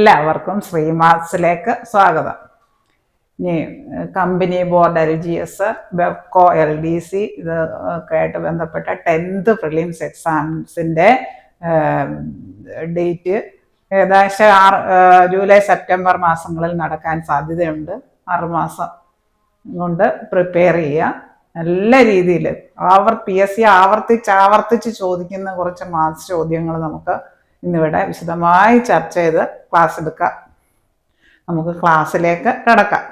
എല്ലാവർക്കും ശ്രീമാത്സിലേക്ക് സ്വാഗതം. ഇനി company board LGS, Bevco LDC ഇതൊക്കെ ആയിട്ട് ബന്ധപ്പെട്ട 10th പ്രിലിംസ് എക്സാംസിൻ്റെ ഡേറ്റ് ഏകദേശം ജൂലൈ സെപ്റ്റംബർ മാസങ്ങളിൽ നടക്കാൻ സാധ്യതയുണ്ട്. 6 മാസം കൊണ്ട് പ്രിപ്പയർ ചെയ്യുക. നല്ല രീതിയിൽ PSC ആവർത്തിച്ച് ചോദിക്കുന്ന കുറച്ച് മാത്സ് ചോദ്യങ്ങൾ നമുക്ക് ഇന്നിവിടെ വിശദമായി ചർച്ച ചെയ്ത് ക്ലാസ് എടുക്കാം. നമുക്ക് ക്ലാസ്സിലേക്ക് കിടക്കാം.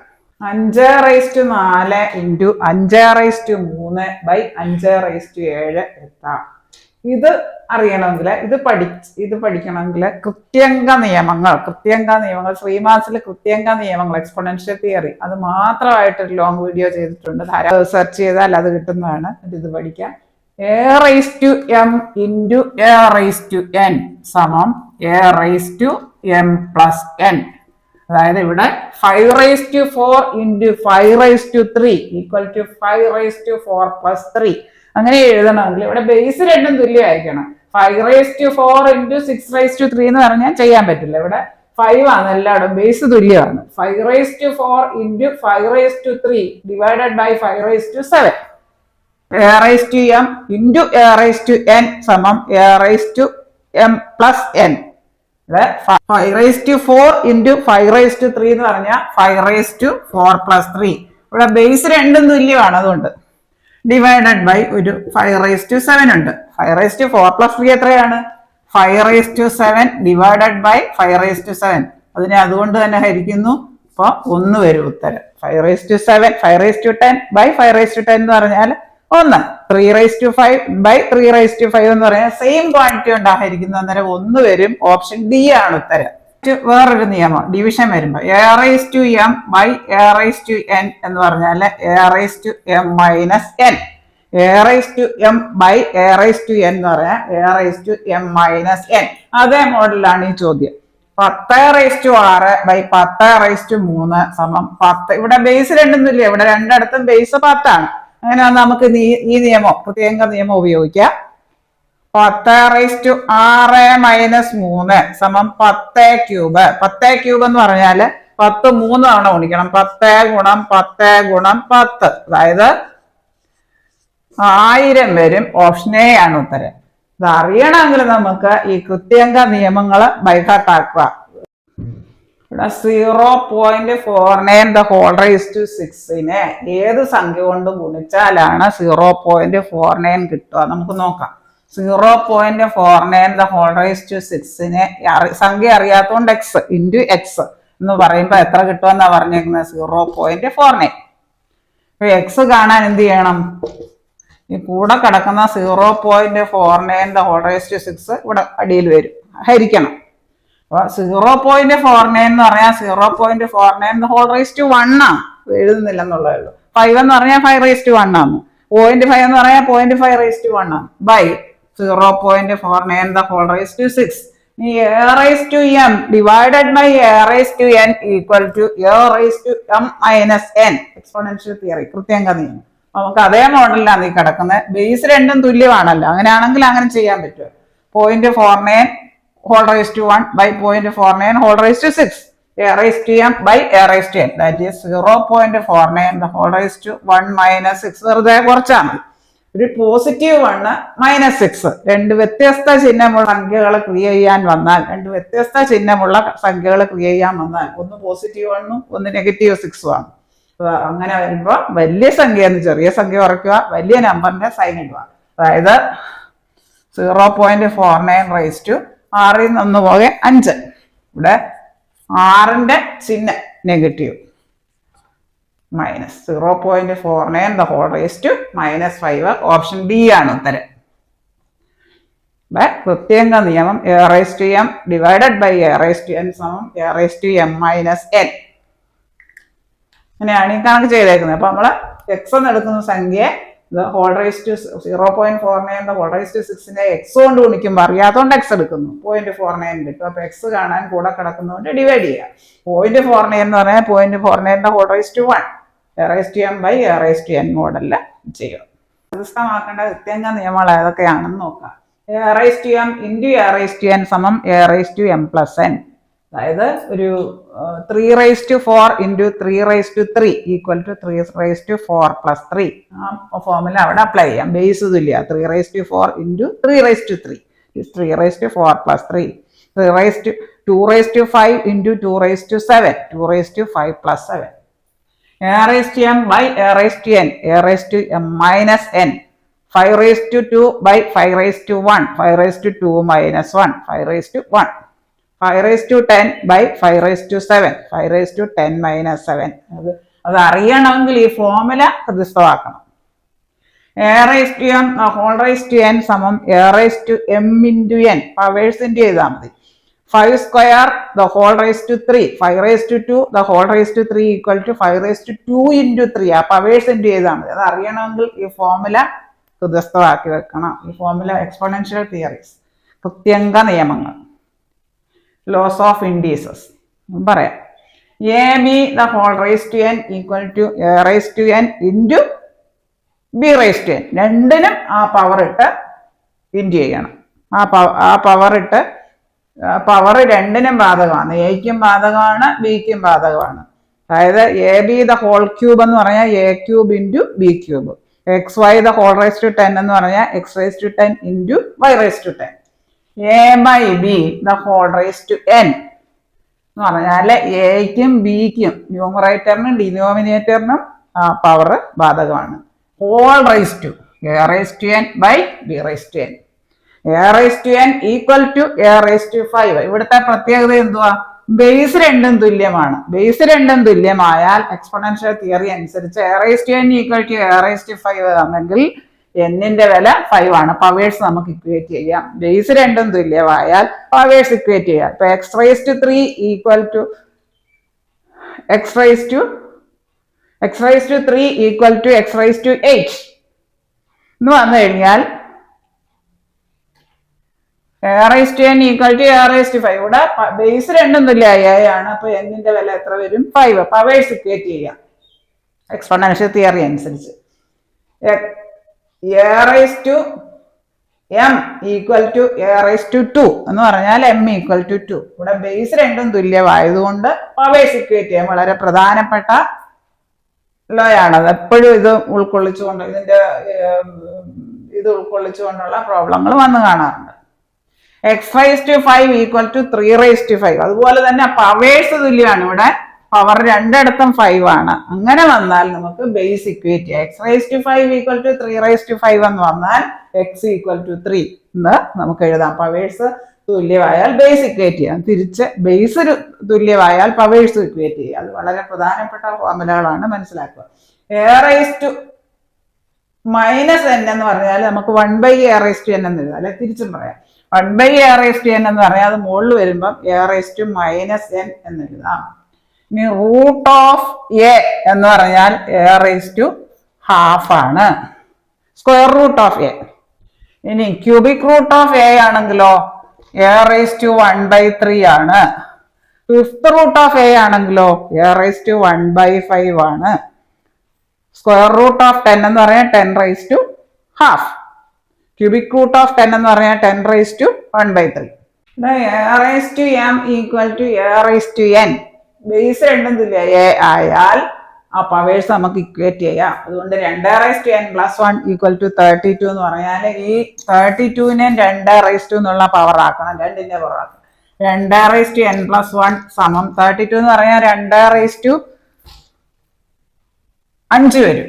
5⁴ ഇൻറ്റു 5⁻3 ബൈ 5⁻7 എത്താം. ഇത് അറിയണമെങ്കിൽ ഇത് പഠിക്കണമെങ്കിൽ കൃത്യങ്ക നിയമങ്ങൾ ശ്രീമാത്സിലെ കൃത്യങ്ക നിയമങ്ങൾ, എക്സ്പോണൻഷ്യൽ തിയറി അത് മാത്രമായിട്ടൊരു ലോങ് വീഡിയോ ചെയ്തിട്ടുണ്ട്. ധാരാളം സെർച്ച് ചെയ്താൽ അത് കിട്ടുന്നതാണ്. ഇത് പഠിക്കാം. a⁻m ഇൻറ്റു a⁻n സമം a⁻m+n. അതായത് ഇവിടെ 5⁴ ഇൻറ്റു 5�3 ഈക്വൽ ടു 5⁴+3 അങ്ങനെ എഴുതണമെങ്കിൽ ഇവിടെ ബേസ് രണ്ടും തുല്യമായിരിക്കണം. 5⁴ ഇൻറ്റു 6�3 എന്ന് പറഞ്ഞാൽ ചെയ്യാൻ പറ്റില്ല. ഇവിടെ 5 ആണ് എല്ലായിടും, ബേസ് തുല്യമാണ്. 5⁴ into 5�3 divided by 5⁻7. a⁻m into a⁻n സമം a⁻m+n. 5⁴ ഇൻറ്റു 5�3 എന്ന് പറഞ്ഞാൽ 5⁴+3. ഇവിടെ ബേസ് രണ്ടും തുല്യമാണ്, അതുകൊണ്ട് ഡിവൈഡഡ് ബൈ ഒരു 5⁻7 ഉണ്ട്. 5⁴+3 എത്രയാണ്? 5⁻7 ഡിവൈഡഡ് ബൈ 5⁻7. അതിനെ അതുകൊണ്ട് തന്നെ ഹരിക്കുന്നു. അപ്പോൾ 1 വരും ഉത്തരം. 5⁻7 5⁻10 ബൈ 5⁻10 എന്ന് പറഞ്ഞാൽ 1. 3⁵5 ബൈ 3⁵5 എന്ന് പറഞ്ഞാൽ സെയിം ക്വാണ്ടിറ്റി ഉണ്ടായിരിക്കുന്നു. അന്നേരം 1 വരും. ഓപ്ഷൻ ഡി ആണ് ഉത്തരം. വേറൊരു നിയമം ഡിവിഷൻ വരുമ്പോൾ a⁻m ബൈ a⁻n എന്ന് പറഞ്ഞാൽ a⁻m minus n. a⁻m by a⁻n എന്ന് പറഞ്ഞാൽ a⁻m മൈനസ് n. അതേ മോഡലാണ് ഈ ചോദ്യം. 10�6 ബൈ 10�3 സമം 10. ഇവിടെ ബേസ് രണ്ടും തുല്യം. ഇവിടെ രണ്ടിടത്തും ബേസ് 10 ആണ്. അങ്ങനെ നമുക്ക് ഈ നിയമം, പ്രത്യേക നിയമം ഉപയോഗിക്കാം. 10⁻6⁻3 സമം 10³ 10³ എന്ന് പറഞ്ഞാല് 10 3 തവണ ഗുണിക്കണം. 10 ഗുണം 10 ഗുണം 10, അതായത് 1000 വരും. ഓപ്ഷൻ എ ആണ് ഉത്തരം. ഇത് അറിയണമെങ്കിൽ നമുക്ക് ഈ കൃത്യങ്ക നിയമങ്ങള് ബൈഹാർട്ടാക്കുക. ഇവിടെ 0.49 ഏത് സംഖ്യ കൊണ്ട് ഗുണിച്ചാലാണ് 0.49 കിട്ടുക? നമുക്ക് നോക്കാം. 0.49 സംഖ്യ അറിയാത്തതുകൊണ്ട് x ഇൻറ്റു x എന്ന് പറയുമ്പോൾ എത്ര കിട്ടുമെന്നാ പറഞ്ഞേക്കുന്നത്? 0.49. x കാണാൻ എന്ത് ചെയ്യണം? ഈ കൂടെ കിടക്കുന്ന 0.49 ഇവിടെ അടിയിൽ വരും, ഹരിക്കണം. അപ്പൊ 0.49 എന്ന് പറഞ്ഞാൽ 0.49 ആണ്. എഴുതുന്നില്ലെന്നുള്ളതേ ഉള്ളൂ. 5 എന്ന് പറഞ്ഞാൽ 5⁻1 ആണ്. 0.5 എന്ന് പറഞ്ഞാൽ 0.5⁻1 ആണ്. ബൈ 0.49 ഈ a⁻m divided by a⁻n equal to a⁻m−n. Exponential theory, കൃത്യങ്ക നിയമം. നമുക്ക് അതേ മോഡലിലാണ് ഈ കിടക്കുന്നത്. ബേസ് രണ്ടും തുല്യമാണല്ലോ. അങ്ങനെയാണെങ്കിൽ അങ്ങനെ ചെയ്യാൻ പറ്റുമോ? 0.49 by 0.49 a⁻m by a⁻n. That is 0.49 വെറുതെ കുറച്ചാൽ മതി. ഒരു +1 -6 രണ്ട് വ്യത്യസ്ത ചിഹ്നമുള്ള സംഖ്യകളെ ക്രിയേറ്റ് ചെയ്യാൻ വന്നാൽ ഒന്ന് +1 ഒന്ന് -6 ആണ്. അങ്ങനെ വരുമ്പോൾ വലിയ സംഖ്യ ചെറിയ സംഖ്യ കുറയ്ക്കുക, വലിയ നമ്പറിന്റെ സൈൻ ഇടുക. അതായത് 0.49 6ൽ നിന്ന് പോകെ 5. ഇവിടെ 6ന്റെ ചിഹ്നം നെഗറ്റീവ് മൈനസ് 0.49 ഓപ്ഷൻ ഡി ആണ് ഉത്തരം. കൃത്യങ്ക നിയമം a⁻m ഡിവൈഡഡ് ബൈ a⁻n സമം a⁻m−n. അങ്ങനെയാണ് ഈ കണക്ക് ചെയ്തേക്കുന്നത്. അപ്പൊ നമ്മള് x എന്ന് എടുക്കുന്ന സംഖ്യ 0.49 x കൊണ്ട് ഗുണിക്കുമ്പോൾ അറിയാത്തോണ്ട് x എടുക്കുന്നു. 0.49 കിട്ടും. അപ്പൊ x കാണാൻ കൂടെ കിടക്കുന്നതുകൊണ്ട് ഡിവൈഡ് ചെയ്യുക. 0.49 എന്ന് പറഞ്ഞാൽ 0.49 a⁻m ബൈ a⁻n മോഡലില് ചെയ്യുക. വ്യത്യസ്തമാക്കേണ്ട കൃത്യങ്ക നിയമങ്ങൾ ഏതൊക്കെയാണെന്ന് നോക്കാം. a⁻m ഇൻറ്റു a⁻n സമം a⁻m+n. അതായത് ഒരു 3⁴ ഇൻറ്റു 3⁴ ഈക്വൽ ടു 3⁴ + 3. ആ ഫോർമുല അവിടെ അപ്ലൈ ചെയ്യാം. ബേസ് തുല്യ 3⁴ into 3⁵ is 3⁴ + 3. 2⁵ into 2⁵ 2⁵ + 7. a⁻m by a⁻n, a⁻m minus n. 5⁵ by 5⁵ 5⁵ - 1, 5⁵ 5⁻10 by 5⁻7, 5⁻10 - 7. അത് അറിയണമെങ്കിൽ ഈ ഫോർമുല ഹൃദിസ്ഥമാക്കണം. a⁻m സമം a⁻m into n. പവേഴ്സിന്റെ ചെയ്താൽ മതി. 5² 5⁵2 5⁵3 ഈക്വൽ ടു 5⁵2 into 3. ആ പവേഴ്സിന്റെ ചെയ്താൽ മതി. അത് അറിയണമെങ്കിൽ ഈ ഫോർമുല ഹൃദസ്ഥമാക്കി വെക്കണം. ഈ ഫോർമുല എക്സ്പോണൻഷ്യൽ തിയറീസ്, കൃത്യങ്ക നിയമങ്ങൾ, ലോസ് ഓഫ് ഇൻഡീസസ് പറയാം. ab⁻n equal to a⁻n into b⁻n. രണ്ടിനും ആ പവർ ഇട്ട് ഇൻറ്റു ചെയ്യണം. ആ പവർ ഇട്ട് പവർ രണ്ടിനും ബാധകമാണ്. എക്കും ബാധകമാണ്, ബിക്കും ബാധകമാണ്. അതായത് ab³ എന്ന് പറഞ്ഞാൽ a³ ഇൻറ്റു b³. xy⁻10 എന്ന് പറഞ്ഞാൽ x⁻10 ഇൻറ്റു y⁻10. a/b⁻n എന്ന് പറഞ്ഞാൽ എക്കും ബിക്കും ന്യൂമറേറ്ററിനും ഡിനോമിനേറ്ററിനും പവർ ബാധകമാണ്. a⁻n by b⁻n. a⁻n equal to a⁵5. ഇവിടുത്തെ പ്രത്യേകത എന്തുവാ? ബേസ് രണ്ടും തുല്യമാണ്. ബേസ് രണ്ടും തുല്യമായാൽ എക്സ്പോണൻഷ്യൽ തിയറി അനുസരിച്ച് a⁻n ഈക്വൽ ടു a⁵5 ആണെങ്കിൽ എന്നിന്റെ വില 5 ആണ്. പവേഴ്സ് നമുക്ക് ഇക്വേറ്റ് ചെയ്യാം. ബേസ് രണ്ടും തുല്യമായാൽ പവേഴ്സ് ഇക്വേറ്റ് ചെയ്യാം. ഇപ്പൊ x⁵3 equal to x⁵3 equal to x⁸ എന്ന് വന്നു കഴിഞ്ഞാൽ a⁻n ഈക്വൽ ടു a⁻5. ഇവിടെ ബേസ് രണ്ടും തുല്യമാണ്. അപ്പൊ എന്നിന്റെ വില എത്ര വരും? 5. പവേഴ്സ് ഇക്വേറ്റ് ചെയ്യാം എക്സ്പോണൻഷ്യൽ തിയറി അനുസരിച്ച്. a⁻m ഈക്വൽ ടു a⁻2 എന്ന് പറഞ്ഞാൽ m ഈക്വൽ ടു 2. ഇവിടെ ബേസ് രണ്ടും തുല്യമായതുകൊണ്ട് പവേഴ്സ് ഇക്വേറ്റ് ചെയ്യാൻ വളരെ പ്രധാനപ്പെട്ട ലോ ആണ്. അത് എപ്പോഴും ഇത് ഉൾക്കൊള്ളിച്ചുകൊണ്ട് ഇത് ഉൾക്കൊള്ളിച്ചുകൊണ്ടുള്ള പ്രോബ്ലങ്ങൾ വന്നു കാണാറുണ്ട്. x⁵5 equal to 3⁵5. അതുപോലെ തന്നെ പവേഴ്സ് തുല്യമാണ്. ഇവിടെ പവർ രണ്ടിടത്തും 5 ആണ്. അങ്ങനെ വന്നാൽ നമുക്ക് ബേസ് ഇക്വേറ്റ് ചെയ്യാം. x⁵5 ഈക്വൽ ടു 3⁵5 എന്ന് വന്നാൽ x ഈക്വൽ ടു 3 എന്ന് നമുക്ക് എഴുതാം. പവേഴ്സ് തുല്യമായാൽ ബേസ് ഇക്വേറ്റ് ചെയ്യാം. തിരിച്ച് ബേസ് തുല്യമായാൽ പവേഴ്സ് ഇക്വേറ്റ് ചെയ്യാം. അത് വളരെ പ്രധാനപ്പെട്ട ഫോർമുലകളാണ്, മനസ്സിലാക്കുക. a⁻n എന്ന് പറഞ്ഞാൽ നമുക്ക് 1/a⁻n എന്ന് എഴുതാം. അല്ലെ തിരിച്ചും പറയാം. 1/a⁻n എന്ന് പറഞ്ഞാൽ അത് മുകളിൽ വരുമ്പം a⁻n എന്ന് എഴുതാം. ഇനി റൂട്ട് ഓഫ് എ എന്ന് പറഞ്ഞാൽ a⁻½ ആണ്. Square root of A. ഇനി ക്യൂബിക് റൂട്ട് ഓഫ് എ ആണെങ്കിലോ a⁻1/3 ആണ്. ഫിഫ്ത് റൂട്ട് ഓഫ് എ ആണെങ്കിലോ a⁻1/5 ആണ്. സ്ക്വയർ റൂട്ട് ഓഫ് 10 എന്ന് പറഞ്ഞാൽ 10⁻². ക്യൂബിക് റൂട്ട് ഓഫ് 10 എന്ന് പറഞ്ഞാൽ 10⁻1/3. a⁻m equal to a⁻n. Base രണ്ടും തുല്യ എ ആയാൽ ആ പവേഴ്സ് നമുക്ക് ഇക്വേറ്റ് ചെയ്യാം. അതുകൊണ്ട് 2⁻n + 1 ഈക്വൽ ടു 32 എന്ന് പറഞ്ഞാൽ ഈ 32നെ 2⁻2 എന്നുള്ള പവർ ആക്കണം. രണ്ടിന്റെ പവർ ആക്കണം. 2⁻n + 1 സമം 32 എന്ന് പറഞ്ഞാൽ 2⁻5 വരും.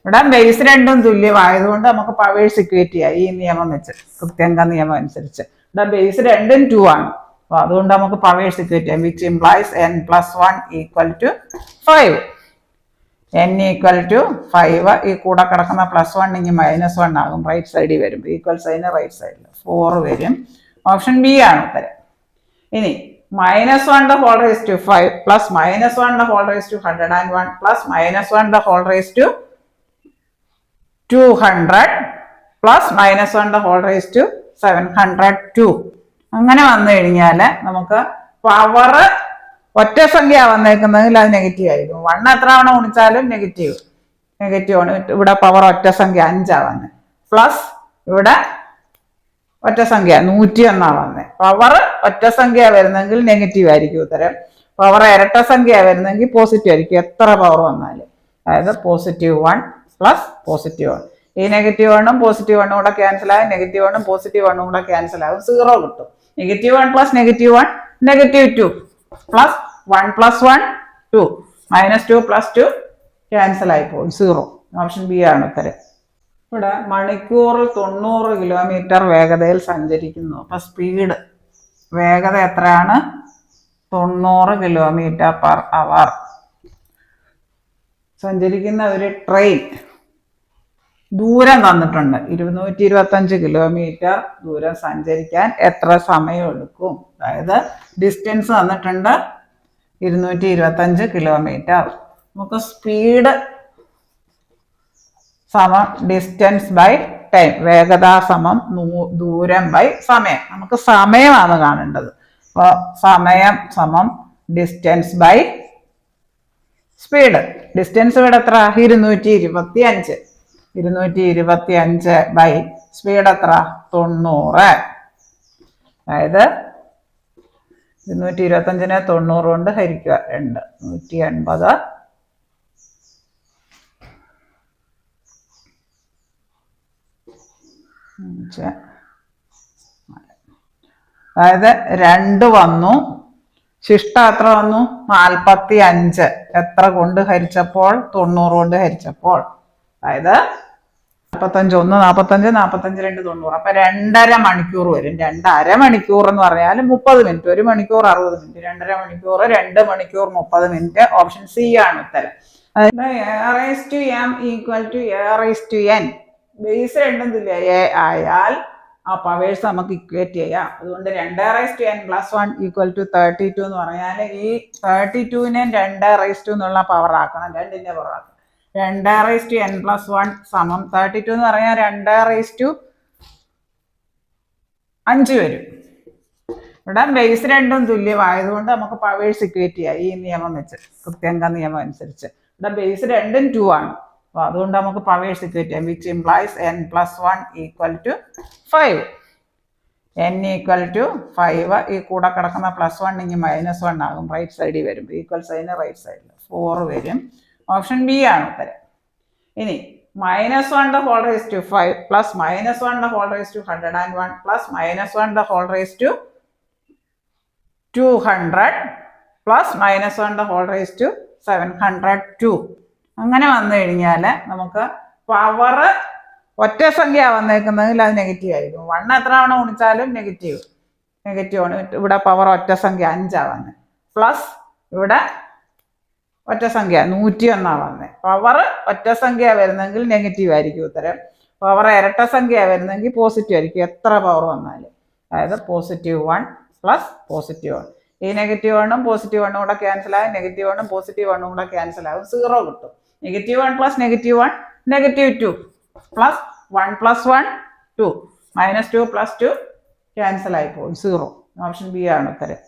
ഇവിടെ ബേസ് രണ്ടും തുല്യമായതുകൊണ്ട് നമുക്ക് പവേഴ്സ് ഇക്വേറ്റ് ചെയ്യാം. ഈ നിയമം വെച്ച്, കൃത്യങ്ക നിയമം അനുസരിച്ച്. ഇവിടെ ബേസ് രണ്ടും 2 ആണ്. അപ്പൊ അതുകൊണ്ട് നമുക്ക് പവേഴ്സ് ഇക്വേറ്റ് ചെയ്യാം. Which implies n + 1 equal to 5. n equal to 5. ഈ കൂടെ കിടക്കുന്ന +1 ഇനി -1 ആകും. റൈറ്റ് സൈഡിൽ വരും. ഈക്വൽ സൈന് റൈറ്റ് സൈഡിൽ 4 വരും. ഓപ്ഷൻ ബി ആണ് ഉത്തരം. ഇനി -1⁵5 + -1⁵101 + -1⁵200 + -1⁵702. അങ്ങനെ വന്നു കഴിഞ്ഞാൽ നമുക്ക് പവർ ഒറ്റ സംഖ്യ വന്നേക്കുന്നതിൽ അത് നെഗറ്റീവ് ആയിരിക്കും. 1 എത്ര തവണ ഗുണിച്ചാലും നെഗറ്റീവ് ആണ്. ഇവിടെ പവർ ഒറ്റ സംഖ്യ 5 വന്നത്. പ്ലസ് ഇവിടെ ഒറ്റ സംഖ്യ 101 വന്നത്. പവർ ഒറ്റ സംഖ്യ വരുന്നെങ്കിൽ നെഗറ്റീവ് ആയിരിക്കും ഉത്തരം. പവർ ഇരട്ട സംഖ്യ വരുന്നെങ്കിൽ പോസിറ്റീവ് ആയിരിക്കും എത്ര പവർ വന്നാലും. അതായത് +1 പ്ലസ് +1. ഈ -1ഉം +1ഉം കൂടെ ക്യാൻസൽ ആകും, -1ഉം +1ഉം കൂടെ ക്യാൻസൽ ആകും, 0 കിട്ടും. -1 plus -1 -2 plus 1 plus 1 2 -2 plus 2 cancel ആയി പോകും, 0. ഓപ്ഷൻ ബി ആണ് ഉത്തരം. ഇവിടെ മണിക്കൂറിൽ 90 കിലോമീറ്റർ വേഗതയിൽ സഞ്ചരിക്കുന്നു. അപ്പൊ സ്പീഡ് വേഗത എത്രയാണ്? 90 km/h സഞ്ചരിക്കുന്ന ഒരു ട്രെയിൻ. ദൂരം തന്നിട്ടുണ്ട് 225 കിലോമീറ്റർ ദൂരം സഞ്ചരിക്കാൻ എത്ര സമയം എടുക്കും? അതായത് ഡിസ്റ്റൻസ് തന്നിട്ടുണ്ട് 225 കിലോമീറ്റർ. നമുക്ക് സ്പീഡ് സമം ഡിസ്റ്റൻസ് ബൈ ടൈം, വേഗത സമം ദൂരം ബൈ സമയം. നമുക്ക് സമയമാണ് കാണേണ്ടത്. അപ്പോൾ സമയം സമം ഡിസ്റ്റൻസ് ബൈ സ്പീഡ്. ഡിസ്റ്റൻസ് ഇവിടെ എത്ര? 225. 225 ബൈ സ്പീഡ് എത്ര? 90. അതായത് 225നെ 90 കൊണ്ട് ഹരിക്കുക 2, 180. അതായത് 2 വന്നു, ശിഷ്ട എത്ര വന്നു? 45. എത്ര കൊണ്ട് ഹരിച്ചപ്പോൾ? 90 കൊണ്ട് ഹരിച്ചപ്പോൾ. അതായത് 45 1 45 45 2 90. അപ്പൊ 2.5 മണിക്കൂർ വരും. 2.5 മണിക്കൂർ എന്ന് പറഞ്ഞാൽ 30 മിനിറ്റ്. 1 മണിക്കൂർ 60 മിനിറ്റ്. 2.5 മണിക്കൂർ 2 മണിക്കൂർ 30 മിനിറ്റ്. ഓപ്ഷൻ സി ആണ് ഉത്തരം. അതായത് a⁻m = a⁻n. ബേസ് രണ്ടും തുല്യ എ ആയാൽ ആ പവേഴ്സ് നമുക്ക് ഇക്വേറ്റ് ചെയ്യാം. അതുകൊണ്ട് 2n+1 = 32 എന്ന് പറഞ്ഞാൽ ഈ 32നെ 2 എന്നുള്ള പവർ ആക്കണം, 2ന്റെ പവർ ആക്കണം. 2n+1 സമം 32 എന്ന് പറഞ്ഞാൽ 2/5 വരും. ഇവിടെ ബേസ് രണ്ടും തുല്യമായതുകൊണ്ട് നമുക്ക് പവേഴ്സ് ഇക്വേറ്റ് ചെയ്യാം ഈ നിയമം വെച്ച്, കൃത്യങ്ക നിയമം അനുസരിച്ച്. ഇവിടെ ബേസ് രണ്ടും 2 ആണ്. അപ്പൊ അതുകൊണ്ട് നമുക്ക് പവേഴ്സ് ഇക്വേറ്റ് ചെയ്യാം. Which implies n+1 = 5. n = 5. ഈ കൂടെ കിടക്കുന്ന +1 ഇനി -1 ആകും, റൈറ്റ് സൈഡിൽ വരും. ഈക്വൽ സൈന് റൈറ്റ് സൈഡിൽ 4 വരും. ഓപ്ഷൻ ബി ആണ് ഉത്തരം. ഇനി -1^5 പ്ലസ് -1^101 പ്ലസ് -1^200 പ്ലസ് -1^702 അങ്ങനെ വന്നു കഴിഞ്ഞാൽ നമുക്ക് പവർ ഒറ്റ സംഖ്യ വന്നേക്കുന്നതിൽ അത് നെഗറ്റീവ് ആയിരിക്കും. 1 എത്ര തവണ ഗുണിച്ചാലും നെഗറ്റീവ് ആണ്. ഇവിടെ പവർ ഒറ്റ സംഖ്യ 5 വന്നത്. പ്ലസ് ഇവിടെ ഒറ്റ സംഖ്യ 101 വന്നത്. പവർ ഒറ്റ സംഖ്യ വരുന്നെങ്കിൽ നെഗറ്റീവ് ആയിരിക്കും ഉത്തരം. പവർ ഇരട്ട സംഖ്യ വരുന്നെങ്കിൽ പോസിറ്റീവ് ആയിരിക്കും എത്ര പവർ വന്നാലും. അതായത് +1 പ്ലസ് +1. ഈ -1ഉം +1ഉം കൂടെ ക്യാൻസൽ ആകും, -1ഉം +1ഉം കൂടെ ക്യാൻസൽ ആകും, 0 കിട്ടും. -1 plus -1 -2 plus 1 plus 1 2 -2 plus 2 cancel ആയി പോകും, 0. ഓപ്ഷൻ ബി ആണ് ഉത്തരം.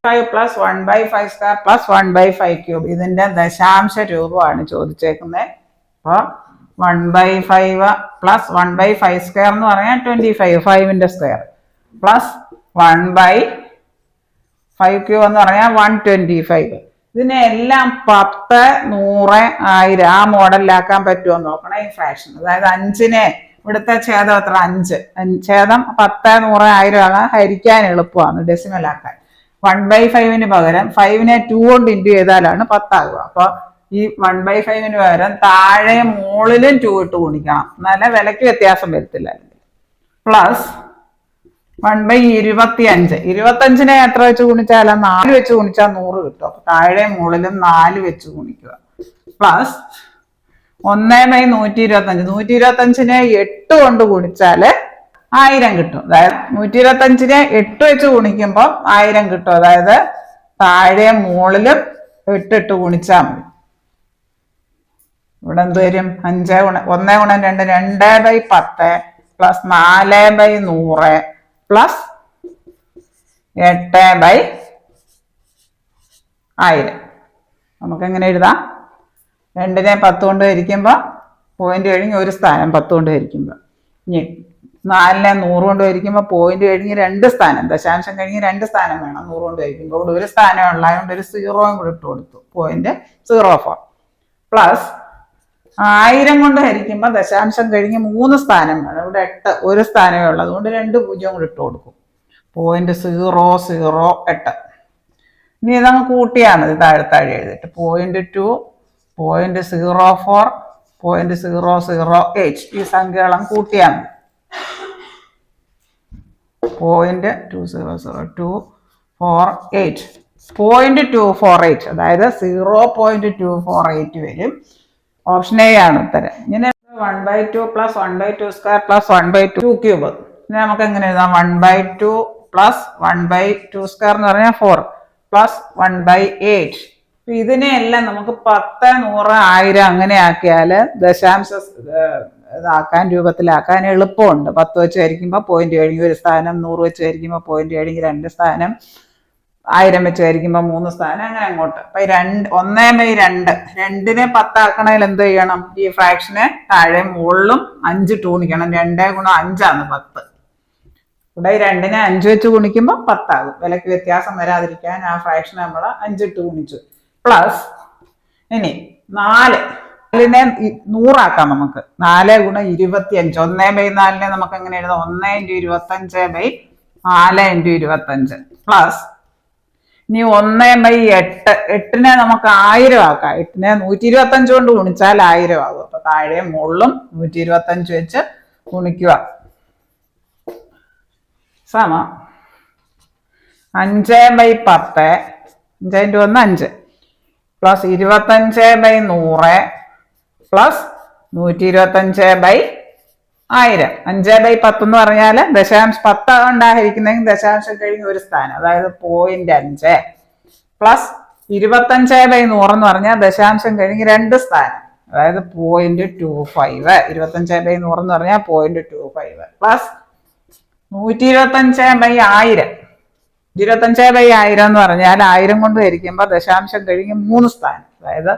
5 പ്ലസ് 1/5² പ്ലസ് 1/5³ ഇതിന്റെ ദശാംശ രൂപമാണ് ചോദിച്ചേക്കുന്നത്. അപ്പോൾ 1/5 പ്ലസ് 1/5² എന്ന് പറഞ്ഞാൽ 25, 5ന്റെ സ്ക്വയർ പ്ലസ് 1/5³ എന്ന് പറഞ്ഞാൽ 125. ഇതിനെ എല്ലാം 10, 100, 1000 ആ മോഡലിലാക്കാൻ പറ്റുമോ നോക്കണം ഈ ഫ്രാക്ഷൻ. അതായത് 5നെ ഇവിടുത്തെ ഛേദം എത്ര? 5. ഛേദം 10, 100, 1000 ആകാൻ ഹരിക്കാൻ എളുപ്പമാണ് ഡെസിമൽ ആക്കാൻ. 1/5ന് പകരം 5നെ 2 കൊണ്ട് ഇൻറ്റു ചെയ്താലാണ് 10 ആകുക. അപ്പൊ ഈ 1/5ന് പകരം താഴെ മുകളിലും 2 ഇട്ട് ഗുണിക്കണം, എന്നാലേ വിലക്ക് വ്യത്യാസം വരത്തില്ല. പ്ലസ് 1/25. 25നെ എത്ര വെച്ച് ഗുണിച്ചാലും 4 വെച്ച് ഗുണിച്ചാൽ 100 കിട്ടും. അപ്പൊ താഴെ മുകളിലും 4 വെച്ച് ഗുണിക്കുക. പ്ലസ് 1/125. 125നെ 8 കൊണ്ട് ഗുണിച്ചാല് 1000 കിട്ടും. അതായത് 125നെ 8 വെച്ച് ഗുണിക്കുമ്പോൾ 1000 കിട്ടും. അതായത് താഴെ മുകളിലും 8 ഇട്ട് ഗുണിച്ചാൽ മതി. ഇവിടെ എന്ത് വരും? 1 × 2 2/10 പ്ലസ് 4/100 പ്ലസ് 8/1000. നമുക്ക് എങ്ങനെ എഴുതാം? 2നെ 10 കൊണ്ട് ഹരിക്കുമ്പോൾ പോയിന്റ് കഴിഞ്ഞ് ഒരു സ്ഥാനം 10 കൊണ്ട് ഹരിക്കുമ്പോൾ. ഇനി 4നെ 100 കൊണ്ട് ഹരിക്കുമ്പോൾ പോയിന്റ് കഴിഞ്ഞ് 2 സ്ഥാനം, ദശാംശം കഴിഞ്ഞ് 2 സ്ഥാനം വേണം 100 കൊണ്ട് ഹരിക്കുമ്പോൾ. ഇവിടെ ഒരു സ്ഥാനം ഉള്ളതുകൊണ്ട് ഒരു 0 കൂടെ ഇട്ട് കൊടുത്തു, 0.04 പ്ലസ് 1000 കൊണ്ട് ഹരിക്കുമ്പോൾ ദശാംശം കഴിഞ്ഞ് 3 സ്ഥാനം വേണം. ഇവിടെ 8 ഒരു സ്ഥാനമേ ഉള്ളൂ, അതുകൊണ്ട് 2 0 കൂടെ ഇട്ട് കൊടുക്കും, 0.008. ഇനി ഇതങ്ങ് കൂട്ടിയാൽ മതി, താഴെ എഴുതിയിട്ട് 0.2, 0.04, 0.008 ഈ സംഖ്യകളും കൂട്ടിയാൽ മതി. 0.20028 0.248, അതായത് 0.248 വരും. ഓപ്ഷൻ എ ആണ് ഉത്തരം. ഇങ്ങനെ 1/2 പ്ലസ് 1/2 സ്ക്വയർ പ്ലസ് 1/2 ക്യൂബ്. ഇനി നമുക്ക് എങ്ങനെ എഴുതാം? 1/2 പ്ലസ് 1/2 സ്ക്വയർ എന്ന് പറഞ്ഞാൽ 4 പ്ലസ് 1/8. ഇതിനെയെല്ലാം നമുക്ക് 10, 100, 1000 അങ്ങനെ ആക്കിയാൽ ദശാംശ ഇതാക്കാൻ, രൂപത്തിലാക്കാൻ എളുപ്പമുണ്ട്. 10 വെച്ച് ഹരിക്കുമ്പോൾ പോയിന്റ് കഴിഞ്ഞ് 1 സ്ഥാനം, 100 വെച്ച് ഹരിക്കുമ്പോൾ പോയിന്റ് കഴിഞ്ഞ് 2 സ്ഥാനം, 1000 വെച്ച് ഹരിക്കുമ്പോൾ 3 സ്ഥാനം, അങ്ങനെ അങ്ങോട്ട്. അപ്പൊ 1/2 2നെ 10 ആക്കണമെങ്കിൽ എന്ത് ചെയ്യണം? ഈ ഫ്രാക്ഷനെ താഴെ മുകളിലും 5 ഇട്ട് ഗുണിക്കണം. 2 ഗുണം 5 ആണ് 10. ഇവിടെ 2നെ 5 വെച്ച് ഗുണിക്കുമ്പോൾ 10 ആകും. വിലക്ക് വ്യത്യാസം വരാതിരിക്കാൻ ആ ഫ്രാക്ഷൻ നമ്മൾ 5 ഇട്ട് ഗുണിച്ചു. പ്ലസ് ഇനി 4നെ 100 ആക്കാം നമുക്ക്. 4 ഗുണം 25, 1/4നെ നമുക്ക് എങ്ങനെ എഴുതാം? 1 × 25/4 × 25 പ്ലസ് ഇനി 1/8, 8നെ നമുക്ക് 1000 ആക്കാം. 8നെ 125 കൊണ്ട് ഗുണിച്ചാൽ 1000 ആകും. അപ്പൊ താഴെ മുകളിലും 125 വെച്ച് ഗുണിക്കുക. സമ 5/10, 5 × 1 5 പ്ലസ് 25/100 പ്ലസ് 125/1000. 5/10 എന്ന് പറഞ്ഞാൽ ദശാംശം 10 ഉണ്ടായിരിക്കുന്നെങ്കിൽ ദശാംശം കഴിഞ്ഞ് 1 സ്ഥാനം, അതായത് 0.5 പ്ലസ് 25/100 എന്ന് പറഞ്ഞാൽ ദശാംശം കഴിഞ്ഞ് 2 സ്ഥാനം, അതായത് 0.25. 25/100 എന്ന് പറഞ്ഞാൽ 0.25 പ്ലസ് 125/1000. 25/1000 എന്ന് പറഞ്ഞാൽ 1000 കൊണ്ട് ഹരിക്കുമ്പോൾ ദശാംശം കഴിഞ്ഞ് 3 സ്ഥാനം, അതായത്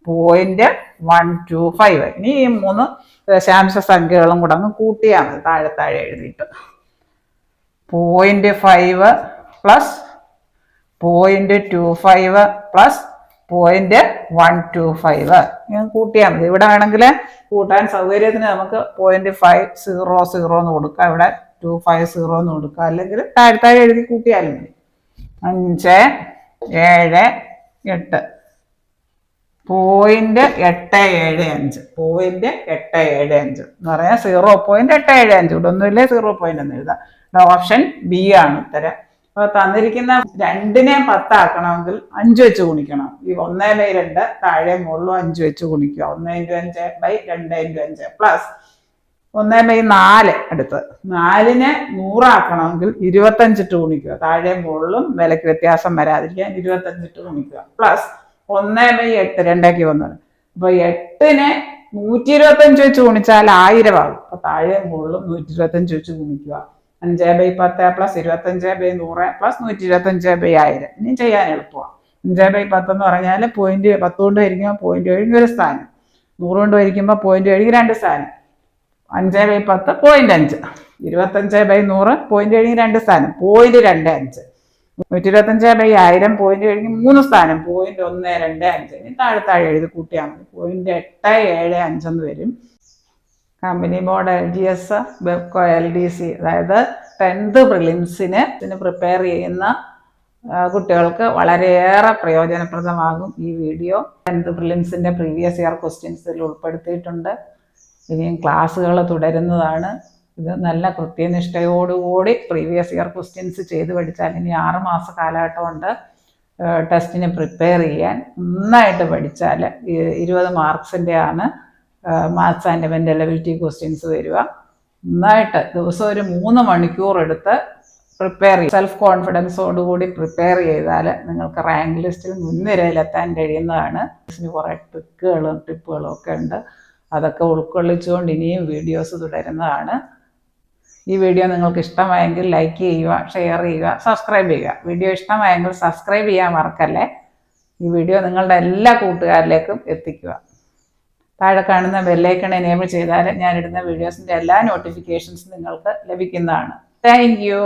0.125. ഇനി ഈ 3 ദശാംശ സംഖ്യകളും കൂടെ അങ്ങ് കൂട്ടിയാൽ മതി, താഴെ എഴുതിയിട്ട് 0.5 പ്ലസ് 0.25 പ്ലസ് 0.125 ഇങ്ങനെ കൂട്ടിയാൽ മതി. ഇവിടെ വേണമെങ്കിൽ കൂട്ടാൻ സൗകര്യത്തിന് നമുക്ക് 0.500 എന്ന് കൊടുക്കാം, ഇവിടെ 250 എന്ന് കൊടുക്കുക, അല്ലെങ്കിൽ താഴെ എഴുതി കൂട്ടിയാലും മതി. 5, 7, 8 0.875 0.875 എന്ന് പറയാൻ 0.875. ഇവിടെ ഒന്നുമില്ലേ, 0 എന്ന് എഴുതാം. ഓപ്ഷൻ ബി ആണ് ഉത്തരം. അപ്പൊ തന്നിരിക്കുന്ന 2നെ 10 ആക്കണമെങ്കിൽ 5 വെച്ച് ഗുണിക്കണം. ഈ 1/2 താഴെ മുകളിലും 5 വെച്ച് ഗുണിക്കുക. 1 × 5/2 × 5 പ്ലസ് 1/4 അടുത്ത് 4നെ 100 ആക്കണമെങ്കിൽ 25 ഇട്ട് ഗുണിക്കുക. താഴെ മുകളിലും വിലക്ക് വ്യത്യാസം വരാതിരിക്കാൻ 25 ഇട്ട് ഗുണിക്കുക. പ്ലസ് 1/8 2 വന്നത്. അപ്പൊ 8നെ 125 വെച്ച് ഗുണിച്ചാൽ 1000 ആകും. അപ്പൊ താഴെ മുകളിലും 125 വെച്ച് ഗുണിക്കുക. 5/10 പ്ലസ് 25/100 പ്ലസ് 125/1000. ഇനി ചെയ്യാൻ എളുപ്പമാണ്. 5/10 എന്ന് പറഞ്ഞാൽ 10 കൊണ്ട് ഹരിക്കുമ്പോൾ പോയിന്റ് കഴിഞ്ഞ് 1 സ്ഥാനം, 100 കൊണ്ട് ഹരിക്കുമ്പോൾ പോയിന്റ് കഴിഞ്ഞ് 2 സ്ഥാനം, 5/10 0.5, 25/100 പോയിന്റ് കഴിഞ്ഞ് 2 സ്ഥാനം, 0.25, 125/1000 പോയിന്റ് കഴിഞ്ഞ് 3 സ്ഥാനം, 0.125. ഇനി താഴെ എഴുതി കൂട്ടിയാൽ മതി. 0.875 എന്ന് വരും. Company board, LGS, Bevco, LDC, അതായത് 10th പ്രിലിംസിന് പ്രിപ്പയർ ചെയ്യുന്ന കുട്ടികൾക്ക് വളരെയേറെ പ്രയോജനപ്രദമാകും ഈ വീഡിയോ. 10th പ്രിലിംസിന്റെ പ്രീവിയസ് ഇയർ ക്വസ്റ്റ്യൻസിൽ ഉൾപ്പെടുത്തിയിട്ടുണ്ട്. ഇനിയും ക്ലാസ്സുകൾ തുടരുന്നതാണ്. ഇത് നല്ല കൃത്യനിഷ്ഠയോടുകൂടി പ്രീവിയസ് ഇയർ ക്വസ്റ്റ്യൻസ് ചെയ്ത് പഠിച്ചാൽ ഇനി 6 മാസ കാലഘട്ടമുണ്ട് ടെസ്റ്റിന് പ്രിപ്പയർ ചെയ്യാൻ. നന്നായിട്ട് പഠിച്ചാൽ 20 മാർക്സിൻ്റെ ആണ് maths and mental ability questions വരിക. നന്നായിട്ട് ദിവസം ഒരു 3 മണിക്കൂർ എടുത്ത് പ്രിപ്പയർ ചെയ്യും. സെൽഫ് കോൺഫിഡൻസോടുകൂടി പ്രിപ്പയർ ചെയ്താൽ നിങ്ങൾക്ക് റാങ്ക് ലിസ്റ്റിൽ മുൻനിരയിലെത്താൻ കഴിയുന്നതാണ്. ഇതിന് കുറേ ട്രിക്കുകളും ടിപ്പുകളും ഒക്കെ ഉണ്ട്. അതൊക്കെ ഉൾക്കൊള്ളിച്ചുകൊണ്ട് ഇനിയും വീഡിയോസ് തുടരുന്നതാണ്. ഈ വീഡിയോ നിങ്ങൾക്ക് ഇഷ്ടമായെങ്കിൽ ലൈക്ക് ചെയ്യുക, ഷെയർ ചെയ്യുക, സബ്സ്ക്രൈബ് ചെയ്യുക. വീഡിയോ ഇഷ്ടമായെങ്കിൽ സബ്സ്ക്രൈബ് ചെയ്യാൻ മറക്കല്ലേ. ഈ വീഡിയോ നിങ്ങളുടെ എല്ലാ കൂട്ടുകാരിലേക്കും എത്തിക്കുക. താഴെ കാണുന്ന ബെല്ലൈക്കൺ എനേബിൾ ചെയ്താൽ ഞാനിടുന്ന വീഡിയോസിൻ്റെ എല്ലാ നോട്ടിഫിക്കേഷൻസും നിങ്ങൾക്ക് ലഭിക്കുന്നതാണ്. Thank you.